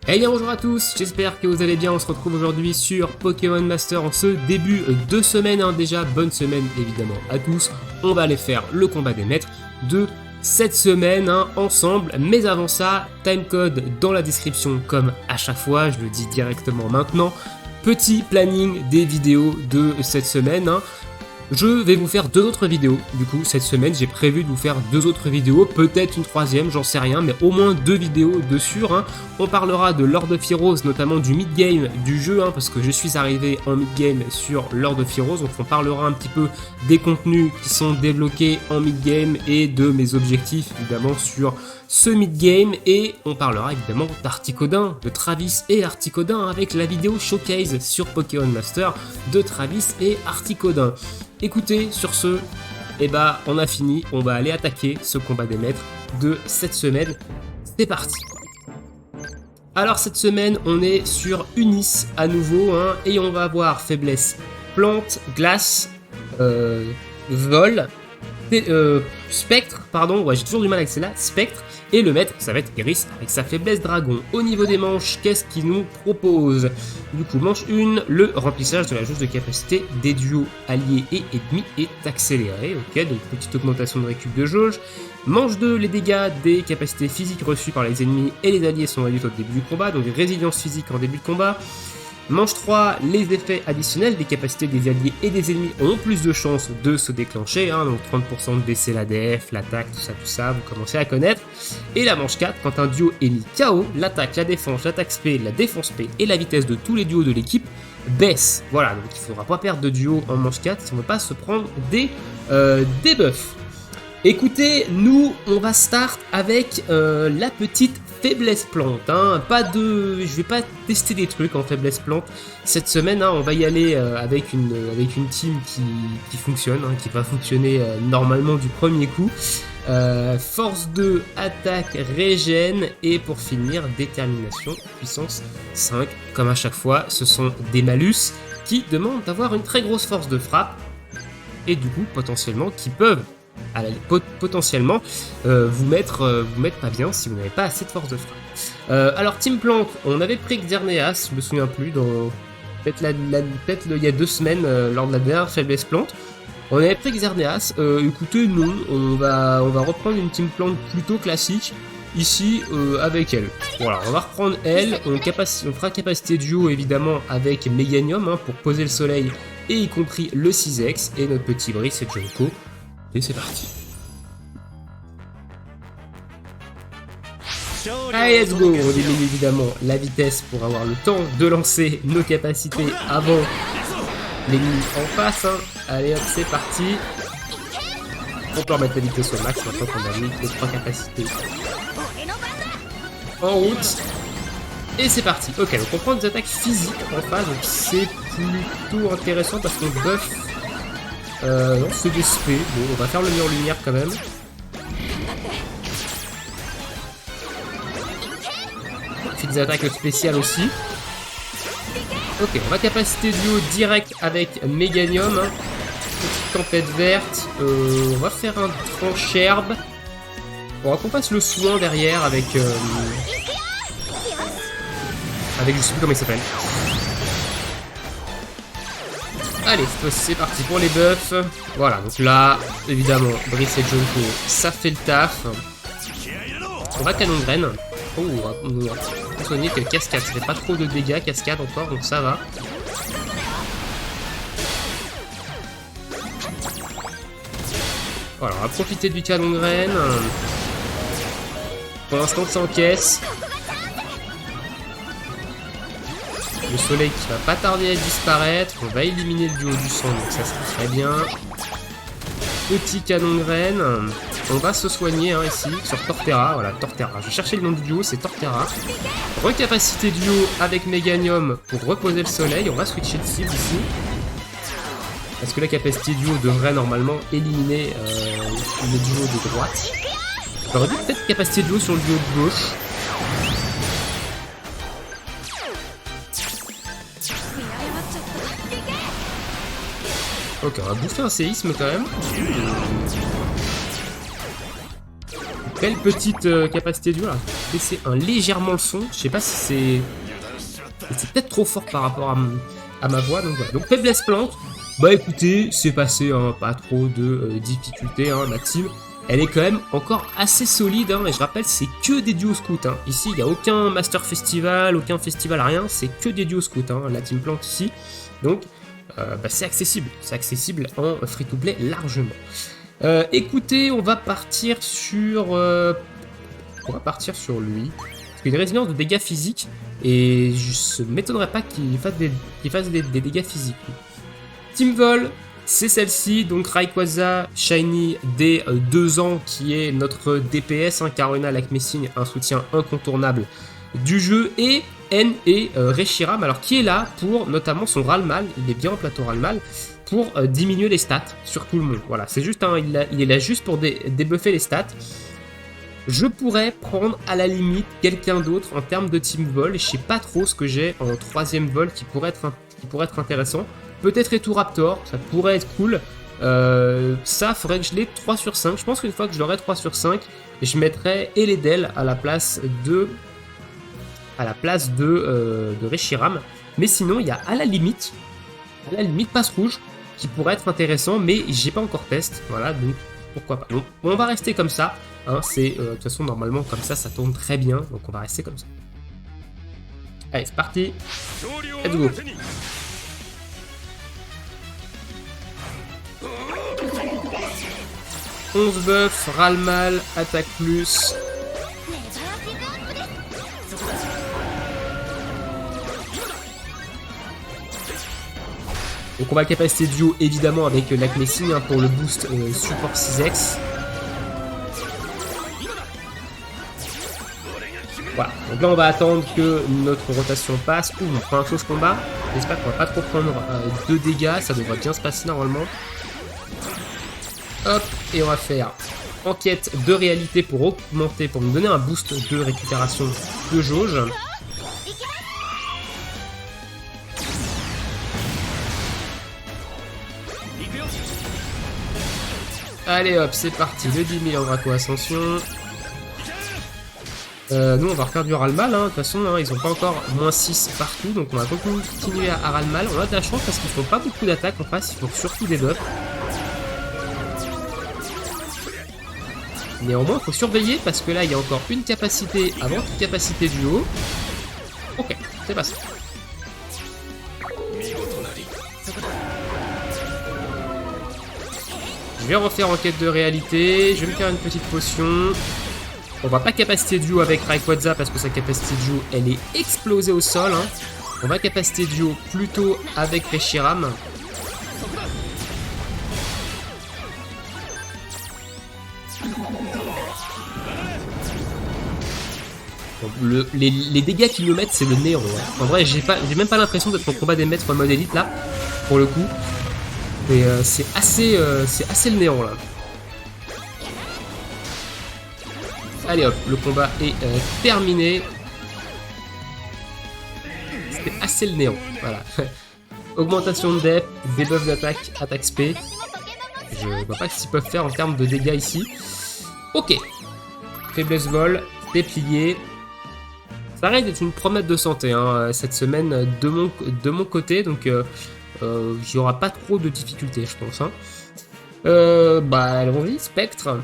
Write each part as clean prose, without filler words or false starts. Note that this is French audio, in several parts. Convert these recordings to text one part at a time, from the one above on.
Eh bien bonjour à tous, j'espère que vous allez bien, on se retrouve aujourd'hui sur Pokémon Master en ce début de semaine, déjà, bonne semaine évidemment à tous. On va aller faire le combat des maîtres de cette semaine ensemble, mais avant ça, timecode dans la description comme à chaque fois, je le dis directement maintenant. Petit planning des vidéos de cette semaine. Je vais vous faire 2 autres vidéos, du coup cette semaine j'ai prévu de vous faire 2 autres vidéos, peut-être une troisième, j'en sais rien, mais au moins 2 vidéos de sûr. On parlera de Lord of Heroes, notamment du mid-game du jeu, parce que je suis arrivé en mid-game sur Lord of Heroes, donc on parlera un petit peu des contenus qui sont débloqués en mid-game et de mes objectifs évidemment sur ce mid-game, et on parlera évidemment d'Articodin, de Travis et Articodin avec la vidéo showcase sur Pokémon Master de Travis et Articodin. Écoutez, sur ce, on a fini, on va aller attaquer ce combat des maîtres de cette semaine. C'est parti. Alors cette semaine, on est sur Unis à nouveau, et on va avoir faiblesse plante, glace, vol, spectre, j'ai toujours du mal avec celle-là, spectre, et le maître, ça va être Iris avec sa faiblesse dragon. Au niveau des manches, qu'est-ce qu'il nous propose? Du coup, manche 1, le remplissage de la jauge de capacité des duos alliés et ennemis est accéléré, ok, donc petite augmentation de récup de jauge. Manche 2, les dégâts des capacités physiques reçues par les ennemis et les alliés sont réduits au début du combat, donc résilience physique en début de combat. Manche 3, les effets additionnels des capacités des alliés et des ennemis ont plus de chances de se déclencher, donc 30% de baisser la DF, l'attaque, tout ça, vous commencez à connaître. Et la manche 4, quand un duo est mis KO, l'attaque, la défense P, la défense P et la vitesse de tous les duos de l'équipe baissent. Voilà, donc il ne faudra pas perdre de duo en manche 4 si on ne veut pas se prendre des debuffs. Écoutez, nous, on va start avec la petite faiblesse plante, je vais pas tester des trucs en faiblesse plante cette semaine, on va y aller avec une team qui fonctionne, qui va fonctionner normalement du premier coup. Force 2, attaque, régène, et pour finir, détermination, puissance 5. Comme à chaque fois, ce sont des malus qui demandent d'avoir une très grosse force de frappe, et du coup, potentiellement, qui peuvent potentiellement vous mettre pas bien si vous n'avez pas assez de force de frappe. Alors Team Plante, on avait pris Xerneas, je me souviens plus, peut-être il y a 2 semaines lors de la dernière faiblesse plante. On avait pris Xerneas, écoutez non, on va reprendre une Team Plante plutôt classique ici avec elle. Voilà, on va reprendre elle, on fera capacité duo évidemment avec Meganium pour poser le soleil et y compris le 6X, et notre petit Brice c'est Jonko. Et c'est parti. Allez, let's go. On diminue évidemment la vitesse pour avoir le temps de lancer nos capacités avant l'ennemi en face. Allez hop, c'est parti. On peut remettre la vitesse au max maintenant qu'on a mis les 3 capacités en route. Et c'est parti. Ok, donc on prend des attaques physiques en face, donc c'est plutôt intéressant parce qu'on buff. Non, c'est des spé. Bon, on va faire le mur lumière quand même. On fait des attaques spéciales aussi. Ok, on va capacité duo direct avec Meganium. Petite tempête verte. On va faire un tranche herbe. On va qu'on passe le soin derrière avec je sais plus comment il s'appelle. Allez, c'est parti pour les buffs. Voilà, donc là, évidemment, Brice et Jonko, ça fait le taf. On va canon graine. Oh, on va soigner que cascade. Ça fait pas trop de dégâts, cascade encore, donc ça va. Voilà, on va profiter du canon graine. Pour l'instant, ça encaisse. Le soleil qui va pas tarder à disparaître. On va éliminer le duo du sang, donc ça c'est très bien. Petit canon de graine. On va se soigner ici sur Torterra. Voilà, Torterra. Je cherchais le nom du duo, c'est Torterra. Recapacité duo avec Meganium pour reposer le soleil. On va switcher de cible ici. Parce que la capacité duo devrait normalement éliminer le duo de droite. J'aurais dû peut-être capacité duo sur le duo de gauche. Ok, on va bouffer un séisme quand même. Belle petite capacité duo. Baisser légèrement le son. Je sais pas si c'est peut-être trop fort par rapport à ma voix. Donc voilà. Donc faiblesse plante. Bah écoutez, c'est passé, hein, pas trop de difficultés. Hein, ma team, elle est quand même encore assez solide. Hein, et je rappelle, c'est que des duos scouts. Hein. Ici, il n'y a aucun master festival, aucun festival, rien. C'est que des duos scouts. Hein, la team plante ici. Donc bah, c'est accessible. C'est accessible en free-to-play largement. Écoutez, on va partir sur lui. Parce qu'il y a une résilience de dégâts physiques. Et je ne m'étonnerais pas qu'il fasse des dégâts physiques. Team Vol, c'est celle-ci. Donc Rayquaza Shiny des 2 ans, qui est notre DPS. Hein, Carolina Lac-Messing, un soutien incontournable du jeu. Et N et Reshiram, alors qui est là pour notamment son Ralmal. Il est bien en plateau Ralmal. Pour diminuer les stats sur tout le monde. Voilà, c'est juste il est là juste pour débuffer les stats. Je pourrais prendre à la limite quelqu'un d'autre en termes de team vol. Je sais pas trop ce que j'ai en 3ème vol qui pourrait être intéressant. Peut-être Eturaptor, ça pourrait être cool. Ça, faudrait que je l'ai 3 sur 5. Je pense qu'une fois que je l'aurai 3 sur 5, je mettrai Eledel à la place de Reshiram. Mais sinon, il y a à la limite Passe Rouge qui pourrait être intéressant, mais j'ai pas encore test, voilà, donc pourquoi pas. Donc, on va rester comme ça, hein, c'est de toute façon normalement comme ça tourne très bien, donc on va rester comme ça. Allez, c'est parti, let's go. « 11 buff, Ralmal, attaque plus. » Donc on va la capacité duo évidemment avec Lac-Messing, hein, pour le boost support 6x. Voilà, donc là on va attendre que notre rotation passe. Ouh, on prend un close combat. J'espère qu'on va pas trop prendre de dégâts, ça devrait bien se passer normalement. Hop, et on va faire enquête de réalité pour augmenter, pour me donner un boost de récupération de jauge. Allez hop, c'est parti, le 10 000 en Draco Ascension. Nous on va refaire du Ralmal, hein. De toute façon hein, ils ont pas encore -6 partout, donc on va continuer à Ralmal. On a de la chance parce qu'ils font pas beaucoup d'attaques en face, ils font surtout des buffs. Néanmoins il faut surveiller parce que là il y a encore une capacité avant toute capacité du haut. Ok, c'est passé. Je vais refaire enquête de réalité, je vais me faire une petite potion. On va pas capacité duo avec Rayquaza parce que sa capacité duo elle est explosée au sol. Hein. On va capacité duo plutôt avec Reshiram. Bon, les dégâts qu'ils nous mettent c'est le néon. Hein. En vrai j'ai même pas l'impression d'être en combat des maîtres en mode élite là, pour le coup. Et c'est assez le néant là. Allez hop, le combat est terminé. C'était assez le néant, voilà. Augmentation de def, debuff d'attaque, attaque spé. Je vois pas ce qu'ils peuvent faire en termes de dégâts ici. Ok. Faiblesse vol, déplié. Ça risque d'être une promenade de santé hein, cette semaine de mon côté, donc il n'y aura pas trop de difficultés, je pense. Hein. Bah, allons-y, Spectre.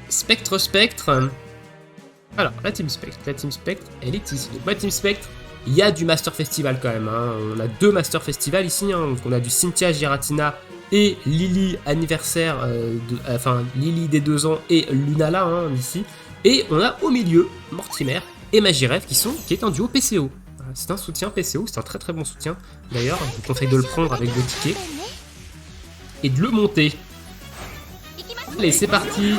Spectre. Alors, la Team Spectre, elle est ici. Donc, ma Team Spectre, il y a du Master Festival quand même. Hein. On a 2 Master Festival ici. Hein. Donc, on a du Cynthia Giratina et Lily anniversaire, Lily des 2 ans et Lunala hein, ici. Et on a au milieu Mortimer et Magirev qui est un duo PCO. C'est un soutien PCO, c'est un très très bon soutien. D'ailleurs, je vous conseille de le prendre avec vos tickets et de le monter. Allez, c'est parti.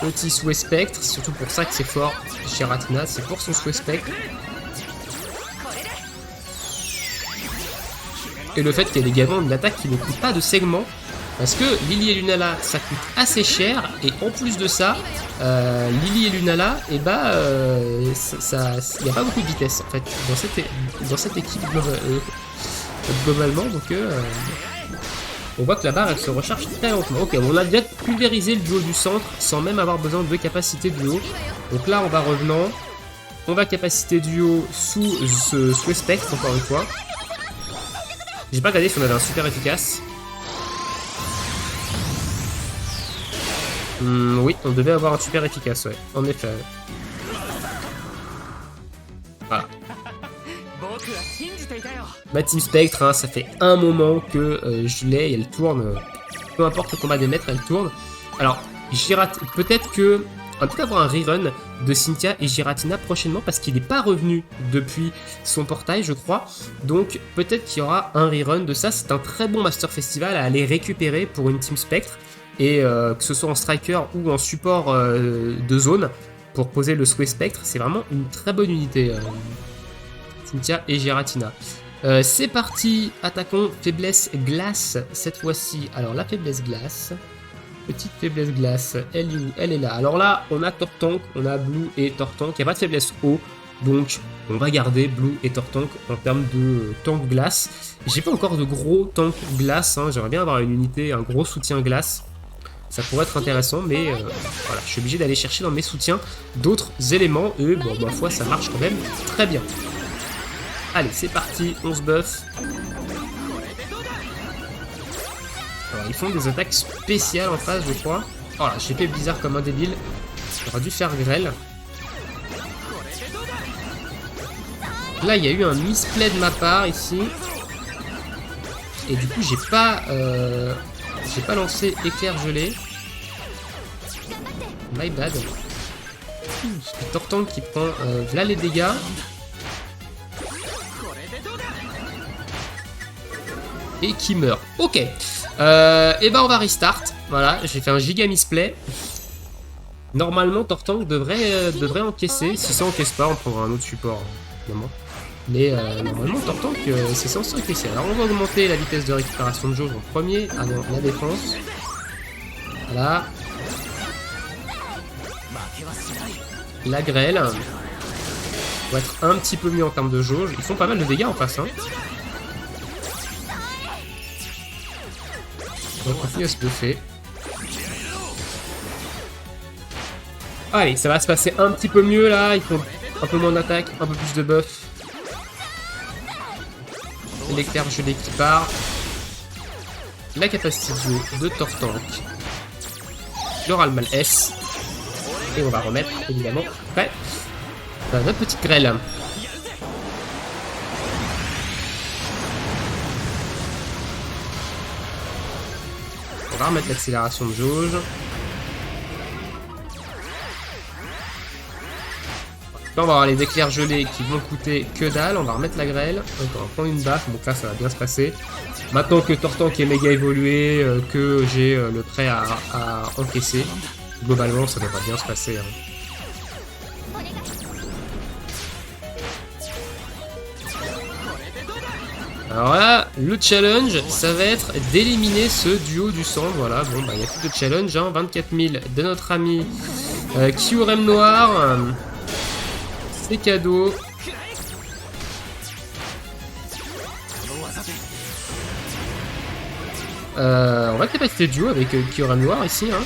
Petit souhait spectre, c'est surtout pour ça que c'est fort chez Ratina, c'est pour son souhait spectre. Et le fait qu'il y ait également une attaque qui ne coûte pas de segment. Parce que Lily et Lunala, ça coûte assez cher. Et en plus de ça, Lily et Lunala, et bah, il n'y a pas beaucoup de vitesse en fait. Dans cette équipe, globalement, donc on voit que la barre elle se recharge très lentement. Ok, on a déjà pulvérisé le duo du centre sans même avoir besoin de capacité duo. Donc là on va revenant, on va capacité duo sous ce spectre encore une fois. J'ai pas regardé si on avait un super efficace. Oui, on devait avoir un super efficace, ouais, en effet. Voilà. Ma Team Spectre, hein, ça fait un moment que je l'ai et elle tourne. Peu importe le combat des maîtres, elle tourne. Alors, peut-être que on va peut-être avoir un rerun de Cynthia et Giratina prochainement parce qu'il n'est pas revenu depuis son portail, je crois. Donc, peut-être qu'il y aura un rerun de ça. C'est un très bon Master Festival à aller récupérer pour une Team Spectre. Et que ce soit en striker ou en support de zone pour poser le Sway Spectre, c'est vraiment une très bonne unité. Cynthia et Giratina. C'est parti, attaquons faiblesse glace cette fois-ci. Alors la faiblesse glace, petite faiblesse glace, elle est où? Elle est là. Alors là, on a Tortank, on a Blue et Tortank. Il n'y a pas de faiblesse eau, donc on va garder Blue et Tortank en termes de tank glace. J'ai pas encore de gros tank glace, hein. J'aimerais bien avoir une unité, un gros soutien glace. Ça pourrait être intéressant, mais voilà, je suis obligé d'aller chercher dans mes soutiens d'autres éléments. Et bon, ma foi, ça marche quand même très bien. Allez, c'est parti, on se buff. Alors, ils font des attaques spéciales en face, je crois. Oh là, j'ai fait bizarre comme un débile. J'aurais dû faire grêle. Là, il y a eu un misplay de ma part ici. Et du coup, j'ai pas lancé éclair gelé. My bad. C'est Tortank qui prend là les dégâts. Et qui meurt. Ok. Et ben on va restart. Voilà, j'ai fait un giga misplay. Normalement, Tortank devrait encaisser. Si ça encaisse pas, on prendra un autre support. Évidemment. Mais normalement, Tortank, c'est censé encaisser. Alors on va augmenter la vitesse de récupération de jauge en premier. Avant la défense. Voilà. La grêle. On va être un petit peu mieux en termes de jauge. Ils font pas mal de dégâts en face, hein. On va continuer à se buffer. Allez, ça va se passer un petit peu mieux là. Ils font un peu moins d'attaque, un peu plus de buff. L'éclair gelé qui part. La capacité de jeu de Tortank. L'oral mal S. Et on va remettre évidemment après notre petite grêle. On va remettre l'accélération de jauge. Là on va avoir les éclairs gelés qui vont coûter que dalle. On va remettre la grêle. Donc on va prendre une baffe. Donc là ça va bien se passer. Maintenant que Tortank est méga évolué, que j'ai le prêt à encaisser, globalement ça devrait bien se passer. Hein. Alors là, le challenge, ça va être d'éliminer ce duo du sang. Voilà, bon, bah, il n'y a plus de challenge. Hein. 24 000 de notre ami Kyurem Noir. C'est cadeau. On va capacité duo avec Kyurem Noir ici. Hein.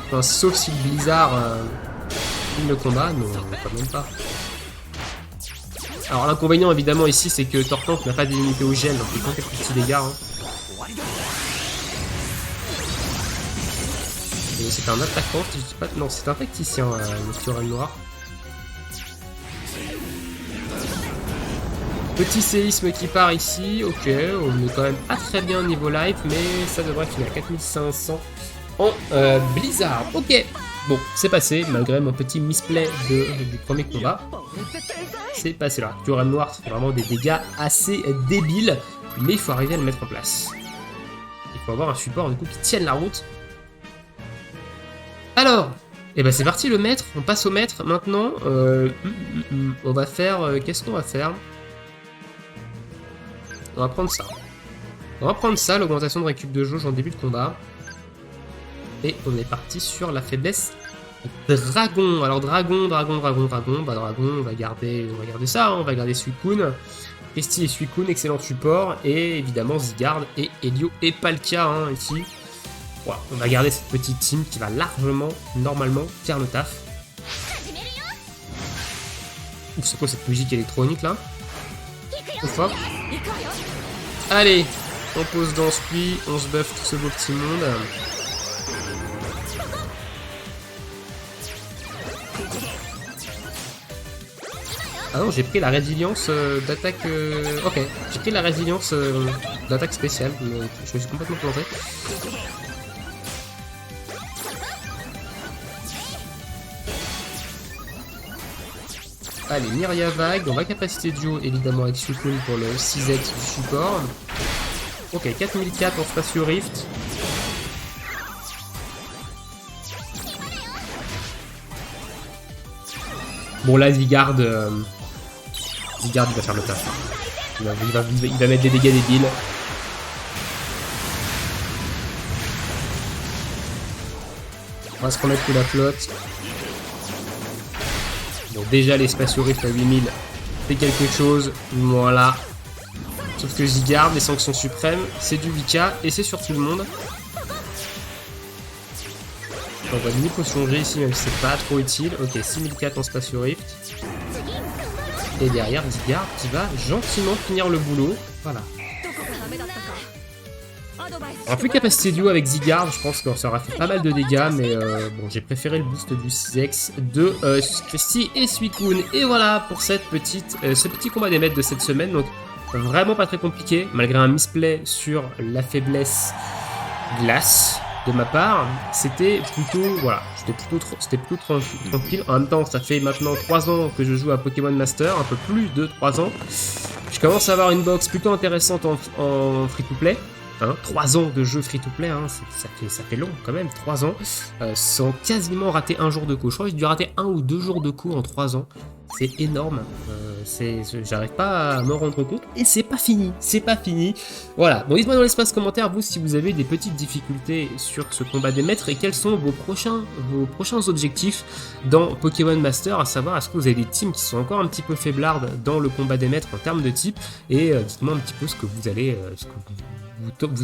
Enfin, sauf si le Blizzard filme le combat, mais quand même pas. Alors l'inconvénient évidemment ici c'est que Tortank n'a pas d'immunité au gel, donc il prend quelques petits dégâts. Hein. Et c'est un attaquant, si je dis pas... Non, c'est un tacticien, le Kyurem Noir. Petit séisme qui part ici, ok, on est quand même pas très bien niveau life, mais ça devrait finir à 4500 en Blizzard. Ok, bon, c'est passé, malgré mon petit misplay du premier combat. C'est passé là. Kyurem Noir, c'est vraiment des dégâts assez débiles, mais il faut arriver à le mettre en place. Il faut avoir un support du coup qui tienne la route. Alors, et ben c'est parti le maître, on passe au maître maintenant. On va faire, qu'est-ce qu'on va faire? On va prendre ça. On va prendre ça, l'augmentation de récup de jauge en début de combat. Et on est parti sur la faiblesse Dragon, alors dragon, bah dragon, on va garder ça, hein, on va garder Suicune. Christy et Suicune, excellent support, et évidemment Zygarde et Elio et Palkia, hein, ici. Voilà, on va garder cette petite team qui va largement, normalement, faire le taf. Ouf, c'est quoi cette musique électronique là? Ouf, allez, on pose dans ce puits, on se buff tout ce beau petit monde. Ah non, j'ai pris la résilience d'attaque... Ok, j'ai pris la résilience d'attaque spéciale, je me suis complètement planté. Allez, Myria Vague, on va capacité duo évidemment avec Suicune pour le 6x du support. Ok, 4004 en Spatio Rift. Bon là, Zygarde, il va faire le taf. Il va mettre des dégâts débiles. On va se remettre sous la flotte. Bon, déjà les Spatio Rift à 8000 fait quelque chose. Voilà. Sauf que Zygarde, les sanctions suprêmes, c'est du Vika et c'est sur tout le monde. On va une potion G ici, même si c'est pas trop utile. Ok, 6004 en Spatio Rift. Et derrière, Zygarde qui va gentiment finir le boulot. Voilà. On n'a plus capacité duo avec Zygarde, je pense qu'on aura fait pas mal de dégâts, mais bon, j'ai préféré le boost du 6x de Christy et Suicune. Et voilà pour ce petit combat des maîtres de cette semaine. Donc vraiment pas très compliqué, malgré un misplay sur la faiblesse glace de ma part. C'était plutôt, voilà, c'était plutôt tranquille. En même temps, ça fait maintenant 3 ans que je joue à Pokémon Master, un peu plus de 3 ans. Je commence à avoir une box plutôt intéressante en free-to-play. Hein, 3 ans de jeu free-to-play, hein, ça fait long quand même, 3 ans, sans quasiment rater un jour de cours. Je crois que j'ai dû rater 1 ou 2 jours de cours en 3 ans. C'est énorme, j'arrive pas à me rendre compte, et c'est pas fini. Voilà, bon, dites-moi dans l'espace commentaire, vous, si vous avez des petites difficultés sur ce combat des maîtres, et quels sont vos prochains objectifs dans Pokémon Master, à savoir, est-ce que vous avez des teams qui sont encore un petit peu faiblardes dans le combat des maîtres en termes de type, et dites-moi un petit peu ce que vous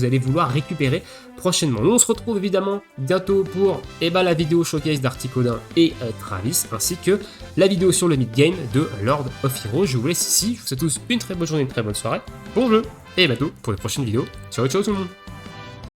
allez vouloir récupérer prochainement. Nous on se retrouve évidemment bientôt pour la vidéo showcase d'Articodin et Travis, ainsi que la vidéo sur le mid-game de Lord of Heroes. Je vous laisse ici, je vous souhaite tous une très bonne journée, une très bonne soirée, bon jeu, et à bientôt pour les prochaines vidéos. Ciao ciao tout le monde.